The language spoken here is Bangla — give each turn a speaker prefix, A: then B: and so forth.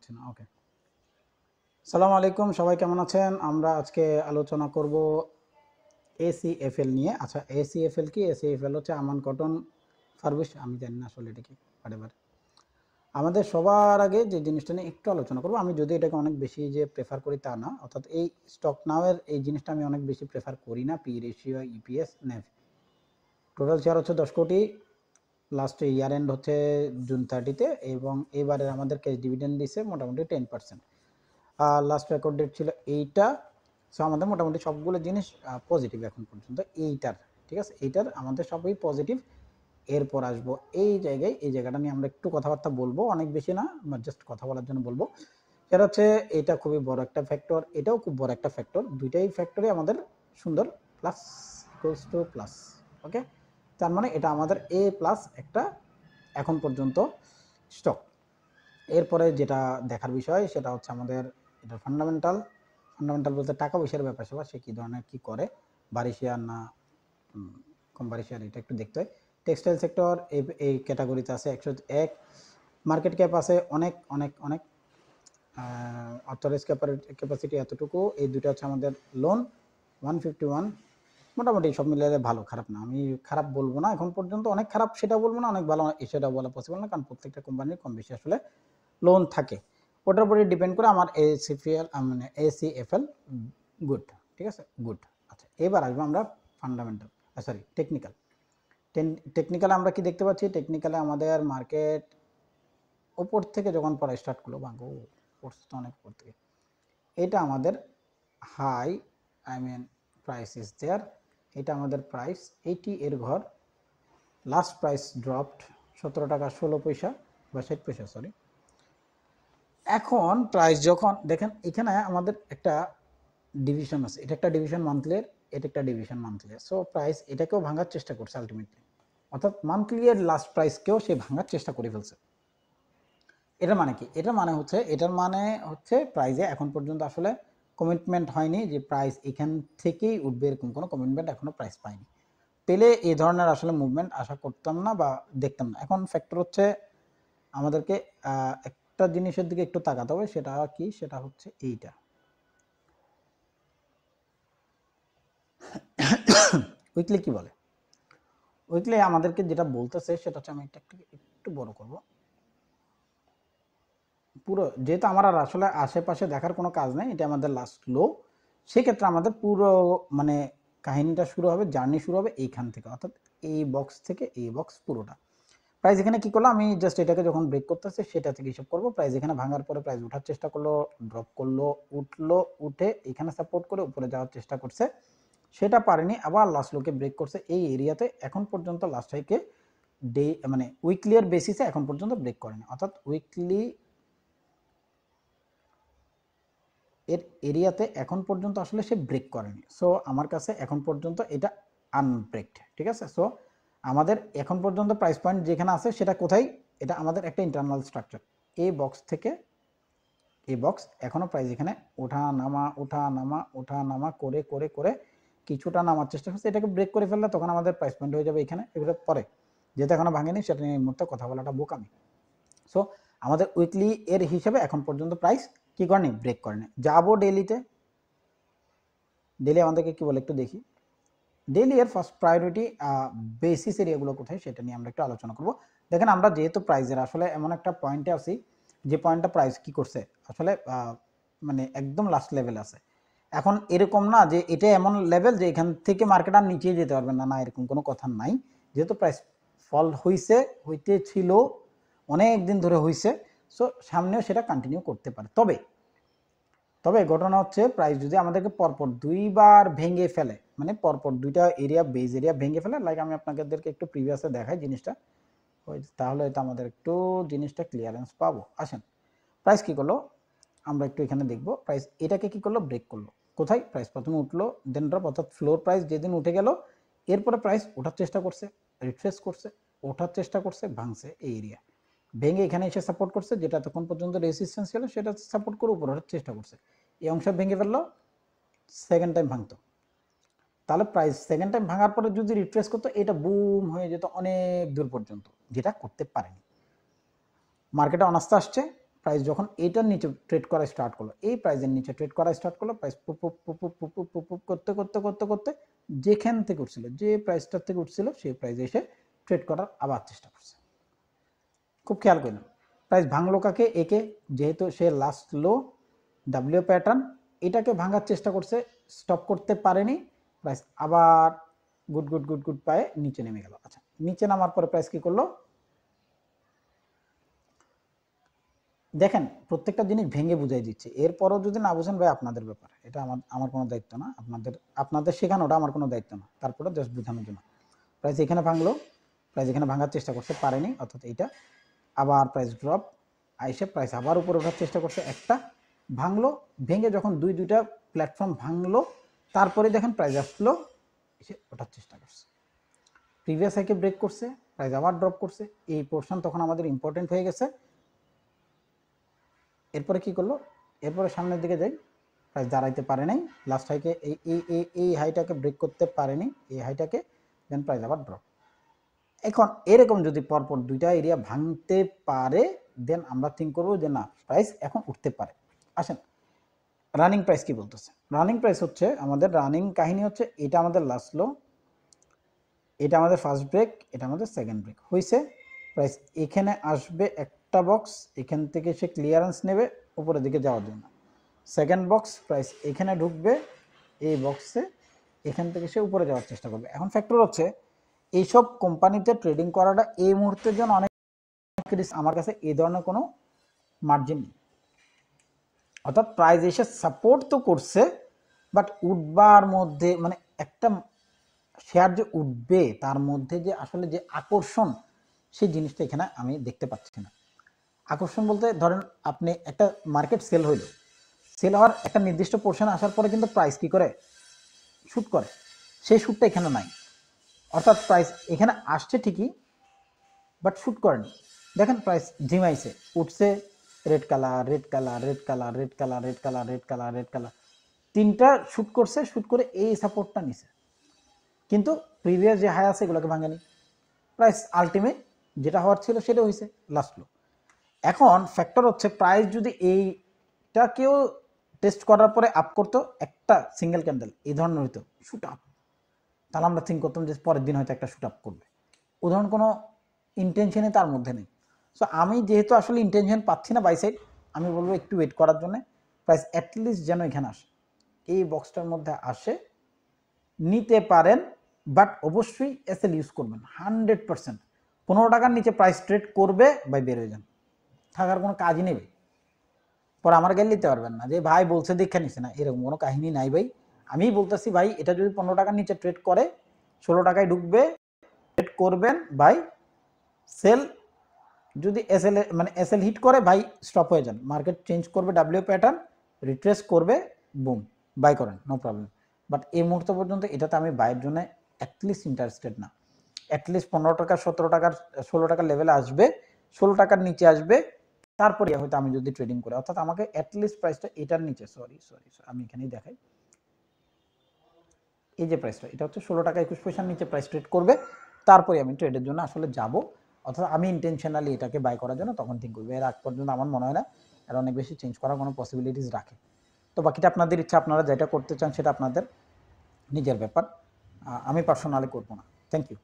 A: হচ্ছে না। ওকে, সালাম আলাইকুম, সবাই কেমন আছেন? আমরা আজকে আলোচনা করব এসিএফএল নিয়ে। আচ্ছা, এসিএফএল কি? এসিএফএল হচ্ছে আমান কটন ফার্বিশ, আমি জানি না আসলে এটা কি। বাট আমাদের সবার আগে যে জিনিসটা নিয়ে একটু আলোচনা করব, আমি যদি এটাকে অনেক বেশি যে প্রেফার করি তা না, অর্থাৎ এই স্টক নাওয়ের এই জিনিসটা আমি অনেক বেশি প্রেফার করি না। P ratio, EPS, NAV, total share হচ্ছে 10 কোটি, লাস্ট ইয়ার এন্ড হচ্ছে জুন 30-তে, এবং এবারে আমাদের ক্যাশ ডিভিডেন্ড দিছে মোটামুটি 10%। লাস্ট রেকর্ড ডেট ছিল এইটা। সো আমাদের মোটামুটি সবগুলো জিনিস পজিটিভ এখন পর্যন্ত এইটার, ঠিক আছে, এইটার আমাদের সবই পজিটিভ। এরপর আসবো এই জায়গায়, এই জায়গাটা নিয়ে আমরা একটু কথাবার্তা বলবো, অনেক বেশি না, জাস্ট কথা বলার জন্য বলবো। সেটা হচ্ছে এটা খুবই বড় একটা ফ্যাক্টর, এটাও খুব বড় একটা ফ্যাক্টর, দুইটাই ফ্যাক্টরে আমাদের সুন্দর প্লাস ইকুয়ালস টু প্লাস। ওকে, তার মানে এটা আমাদের এ প্লাস একটা এখন পর্যন্ত স্টক। এরপরে যেটা দেখার বিষয় সেটা হচ্ছে আমাদের এটা ফান্ডামেন্টাল বলতে টাকা পয়সার ব্যাপার স্যাপার, সে কী ধরনের কী করে, বাড়ি শেয়ার না কম বাড়ি শেয়ার, এটা একটু দেখতে হয়। টেক্সটাইল সেক্টর এই ক্যাটাগরিতে আছে 101, মার্কেট ক্যাপ আছে অনেক অনেক অনেক, অথরাইজ ক্যাপাসিটি এতটুকু। এই দুটো হচ্ছে আমাদের লোন 151, মোটামুটি সব মিলিয়ে ভালো, খারাপ না। আমি খারাপ বলবো না এখন পর্যন্ত, অনেক খারাপ সেটা বলবো না, অনেক ভালো সেটা বলা পসিবল না, কারণ প্রত্যেকটা কোম্পানির কম বেশি আসলে লোন থাকে, ওটার উপরে ডিপেন্ড করে। আমার এসিএফএল মানে এসিএফএল গুড, ঠিক আছে, গুড। আচ্ছা, এবার আসবো আমরা ফান্ডামেন্টাল, সরি টেকনিক্যাল। টেকনিক্যালে আমরা কি দেখতে পাচ্ছি? টেকনিক্যালে আমাদের মার্কেট ওপর থেকে যখন পড়া স্টার্ট করলো, ভাঙো পড়ছে তো অনেক উপর থেকে, এটা আমাদের high, I mean price is there, এটা আমাদের প্রাইস 80 এর ঘর, লাস্ট প্রাইস ড্রপড 17 টাকা 16 পয়সা বা 60 পয়সা, সরি। এখন প্রাইস যখন দেখেন এখানে আমাদের একটা ডিভিশন আছে, এটা একটা ডিভিশন মান্থলি, এটা একটা ডিভিশন মান্থলি। সো প্রাইস এটাকেও ভাঙার চেষ্টা করছে আলটিমেটলি, অর্থাৎ মান্থলি এর লাস্ট প্রাইসকেও সে ভাঙার চেষ্টা করে ফেলছে। এটার মানে কি? এটার মানে হচ্ছে প্রাইসে এখন পর্যন্ত আসলে কমিটমেন্ট হয়নি যে প্রাইস এখান থেকেই উঠবে, এরকম কোনো কমিটমেন্ট এখনো প্রাইস পায়নি। পেলে এই ধরনের আসলে মুভমেন্ট আশা করতাম না বা দেখতাম না। এখন ফ্যাক্টর হচ্ছে আমাদেরকে একটা জিনিসের দিকে একটু তাকাতে হবে, সেটা কি? সেটা হচ্ছে এইটা, উইকলি কি বলে। উইকলি আমাদেরকে যেটা বলতেছে সেটা হচ্ছে, আমি এটা একটু বড় করব, পুরো যেহেতু আমার আর আসলে আশেপাশে দেখার কোনো কাজ নেই, এটা আমাদের লাস্ট লো, সেক্ষেত্রে আমাদের পুরো মানে কাহিনীটা শুরু হবে, জার্নি শুরু হবে এইখান থেকে, অর্থাৎ এই বক্স থেকে এই বক্স পুরোটা। প্রাইস এখানে কি করলো, আমি জাস্ট এটাকে যখন ব্রেক করতেছে সেটা থেকে হিসাব করবো। প্রাইস এখানে ভাঙার পরে প্রাইস উঠার চেষ্টা করলো, ড্রপ করলো, উঠলো, উঠে এখানে সাপোর্ট করে উপরে যাওয়ার চেষ্টা করছে, সেটা পারেনি, আবার লাস্ট লোকে ব্রেক করছে এই এরিয়াতে। এখন পর্যন্ত লাস্ট হাইকে ডে মানে উইকলি এর বেসিসে এখন পর্যন্ত ব্রেক করেনি, অর্থাৎ উইকলি এর এরিয়াতে এখন পর্যন্ত আসলে সে ব্রেক করেনি। সো আমার কাছে এখন পর্যন্ত এটা আনব্রেকড, ঠিক আছে। সো আমাদের এখন পর্যন্ত প্রাইস পয়েন্ট যেখানে আছে সেটা কোথায়? এটা আমাদের একটা ইন্টারনাল স্ট্রাকচার, এই বক্স থেকে এই বক্স, এখনও প্রাইস এখানে ওঠা নামা ওঠা নামা ওঠা নামা করে করে করে কিছুটা নামার চেষ্টা করছে, এটাকে ব্রেক করে ফেললে তখন আমাদের প্রাইস পয়েন্ট হয়ে যাবে এখানে। এগুলো পরে যেহেতু এখনো ভাঙেনি, সেটা নিয়ে এই মুহূর্তে কথা বলাটা বোকামি। সো আমাদের উইকলি এর হিসেবে এখন পর্যন্ত প্রাইস কি করেনি? ব্রেক করেনি। যাবো ডেলিতে, ডেলি আমাদেরকে কি বলে একটু দেখি। ডেলি এর ফার্স্ট প্রায়োরিটি বেসিস এরিয়াগুলো কোথায় সেটা নিয়ে আমরা একটু আলোচনা করব। দেখেন আমরা যেহেতু প্রাইসের আসলে এমন একটা পয়েন্টে আছি, যে পয়েন্টটা প্রাইস কি করছে আসলে মানে একদম লাস্ট লেভেল আছে। এখন এরকম না যে এটা এমন লেভেল যে এখান থেকে মার্কেট আর নিচে যেতে পারবে না, না এরকম কোনো কথা নাই। যেহেতু প্রাইস ফল হইতে ছিল অনেক দিন ধরে হইছে, সো সামনেও সেটা কন্টিনিউ করতে পারে। তবে ঘটনা হচ্ছে প্রাইস যদি আমাদেরকে পরপর দুইবার ভেঙে ফেলে, মানে পরপর দুইটা এরিয়া, বেজ এরিয়া ভেঙে ফেলে, লাইক আমি আপনাদেরকে একটু প্রিভিয়াসে দেখাই জিনিসটা, তাহলে এটা আমাদের একটু জিনিসটা ক্লিয়ারেন্স পাবো। আসেন, প্রাইস কি করলো আমরা একটু এখানে দেখবো। প্রাইস এটাকে কি করলো? ব্রেক করলো। কোথায়? প্রাইস প্রথমে উঠলো, দেন ড্রপ, অর্থাৎ ফ্লোর প্রাইস যেদিন উঠে গেল, এরপরে প্রাইস ওঠার চেষ্টা করছে, রিট্রেস করছে, ওঠার চেষ্টা করছে, ভাঙছে এই এরিয়া, ভেঙে এখানে এসে সাপোর্ট করছে, যেটা তখন পর্যন্ত রেজিস্ট্যান্স ছিল সেটা সাপোর্ট করে উপর ওঠার চেষ্টা করছে, এই অংশ ভেঙে ফেললো, সেকেন্ড টাইম ভাঙতো, তাহলে প্রাইস সেকেন্ড টাইম ভাঙার পরে যদি রিট্রেস করতো, এটা বুম হয়ে যেত অনেক দূর পর্যন্ত, যেটা করতে পারেনি। মার্কেটে অনাস্থা আসছে, প্রাইস যখন এটার নিচে ট্রেড করা স্টার্ট করলো, এই প্রাইসের নিচে ট্রেড করা স্টার্ট করলো, প্রাইস পুপ পুপ পুপ পুপ পুপ পুপ পুপ পুপ করতে করতে করতে করতে যেখান থেকে উঠছিল, যে প্রাইসটার থেকে উঠছিল সেই প্রাইসে এসে ট্রেড করার আবার চেষ্টা করছে। খুব খেয়াল করলাম প্রাইস ভাঙলো কাকে? একে, যেহেতু সে লাস্ট লো ডাব্লিউ প্যাটার্ন, এটাকে ভাঙার চেষ্টা করছে, স্টপ করতে পারেনি, প্রাইস আবার গুড গুড গুড গুড পায়ে নিচে নেমে গেল। আচ্ছা, নিচে নামার পরে প্রাইস কি করলো দেখেন, প্রত্যেকটা জিনিস ভেঙে বুঝাই দিচ্ছে। এরপরও যদি না বুঝেন ভাই আপনাদের ব্যাপার, এটা আমার কোনো দায়িত্ব না, আপনাদের শেখানোটা আমার কোনো দায়িত্ব না, তারপরে জাস্ট বোঝানোর জন্য। প্রাইস এখানে ভাঙলো, প্রাইস এখানে ভাঙার চেষ্টা করতে পারেনি, অর্থাৎ এইটা আবার প্রাইস ড্রপ আইসে প্রাইস আবার উপরে ওঠার চেষ্টা করছে, একটা ভাঙলো, ভেঙে যখন দুইটা প্ল্যাটফর্ম ভাঙলো তারপরে দেখেন প্রাইস আসলো এসে ওঠার চেষ্টা করছে, প্রিভিয়াস হাইকে ব্রেক করছে, প্রাইস আবার ড্রপ করছে। এই পোর্শন তখন আমাদের ইম্পর্টেন্ট হয়ে গেছে। এরপরে কি করলো, এরপরে সামনের দিকে যাই, প্রাইস দাঁড়াইতে পারে নাই, লাস্ট হাইকে এই হাইটাকে ব্রেক করতে পারেনি, এই হাইটাকে, দেন প্রাইস আবার ড্রপ। এখন এরকম যদি পরপর দুইটা এরিয়া ভাঙতে পারে দেন আমরা থিঙ্ক করবো যে না, প্রাইস এখন উঠতে পারে। আসেন রানিং প্রাইস কি বলতেছে। রানিং প্রাইস হচ্ছে আমাদের রানিং কাহিনী হচ্ছে এটা আমাদের লাস্ট লো, এটা আমাদের ফার্স্ট ব্রেক, এটা আমাদের সেকেন্ড ব্রেক হয়েছে। প্রাইস এখানে আসবে একটা বক্স, এখান থেকে সে ক্লিয়ারেন্স নেবে উপরের দিকে যাওয়ার জন্য, সেকেন্ড বক্স প্রাইস এখানে ঢুকবে, এই বক্সে এখান থেকে সে উপরে যাওয়ার চেষ্টা করবে। এখন ফ্যাক্টর হচ্ছে এইসব কোম্পানিতে ট্রেডিং করাটা এই মুহূর্তের জন্য অনেক, আমার কাছে এই ধরনের কোনো মার্জিন নেই, অর্থাৎ প্রাইস এসে সাপোর্ট তো করছে বাট উঠবার মধ্যে মানে একটা শেয়ার যে উঠবে তার মধ্যে যে আসলে যে আকর্ষণ, সেই জিনিসটা এখানে আমি দেখতে পাচ্ছি না। আকর্ষণ বলতে ধরেন আপনি একটা মার্কেট সেল হইল, সেল হওয়ার একটা নির্দিষ্ট পোর্শন আসার পরে কিন্তু প্রাইস কি করে, শুট করে, সেই শুটটা এখানে নাই। অর্থাৎ প্রাইস এখানে আসছে ঠিকই বাট শুট করেনি। দেখেন প্রাইস ঝিমাইছে, উঠছে, red colour red colour red colour red colour red colour red colour red colour, তিনটা শুট করছে, শুট করে এই সাপোর্টটা নিছে, কিন্তু প্রিভিয়াস যে হাই আছে এগুলোকে ভাঙেনি। প্রাইস আলটিমেট যেটা হওয়ার ছিল সেটা হয়েছে লাস্ট লো। এখন ফ্যাক্টর হচ্ছে প্রাইস যদি এইটাকেও টেস্ট করার পরে আপ করতো, একটা সিঙ্গেল ক্যান্ডেল এই ধরনের হইতো শুট আপ, তাহলে আমরা থিঙ্ক করতাম যে পরের দিন হয়তো একটা শুট আপ করবে। উদাহরণ কোনো ইন্টেনশনই তার মধ্যে নেই। সো আমি যেহেতু আসলে ইন্টেনশন পাচ্ছি না বাই সাইড, আমি বলবো একটু ওয়েট করার জন্য, প্রাইস অ্যাটলিস্ট যেন এখানে আসে, এই বক্সটার মধ্যে আসে, নিতে পারেন বাট অবশ্যই এসএল ইউজ করবেন 100%। 15 টাকার নিচে প্রাইস ট্রেড করবে ভাই বের হয়ে যান, থাকার কোনো কাজই নেই ভাই। পরে আমার গেলে নিতে পারবেন না যে ভাই বলছে দেখে নিছে না, এরকম কোনো কাহিনী নাই ভাই। আমি বলতেছি ভাই এটা যদি 15 টাকার নিচে ট্রেড করে 16 টাকায় ঢুকবে, ট্রেড করবেন ভাই, সেল যদি এসএল মানে এসএল হিট করে ভাই স্টপ হয়ে যান, মার্কেট চেঞ্জ করবে ডাব্লিউ প্যাটার্ন, রিট্রেস করবে, বুম বাই করেন, নো প্রবলেম। বাট এই মুহূর্ত পর্যন্ত এটাতে আমি বাইয়ের জন্য অ্যাটলিস্ট ইন্টারেস্টেড না। অ্যাটলিস্ট 15 টাকা 17 টাকার 16 টাকার লেভেলে আসবে, 16 টাকার নিচে আসবে, তারপরে হয়তো আমি যদি ট্রেডিং করি, অর্থাৎ আমাকে অ্যাটলিস্ট প্রাইসটা এটার নিচে, সরি আমি এখানেই দেখাই, এই যে প্রাইসটা এটা হচ্ছে 16 টাকা 21 পয়সার নিচে প্রাইস ট্রেড করবে, তারপরে আমি ট্রেডের জন্য আসলে যাব, অর্থাৎ আমি ইন্টেনশনালি এটাকে বাই করার জন্য তখন থিঙ্ক করবো। এর আগ পর্যন্ত আমার মনে হয় না এর অনেক বেশি চেঞ্জ করার কোনো পসিবিলিটিস রাখে। তো বাকিটা আপনাদের ইচ্ছা, আপনারা যেটা করতে চান সেটা আপনাদের নিজের ব্যাপার, আমি পার্সোনালি করবো না। Thank you.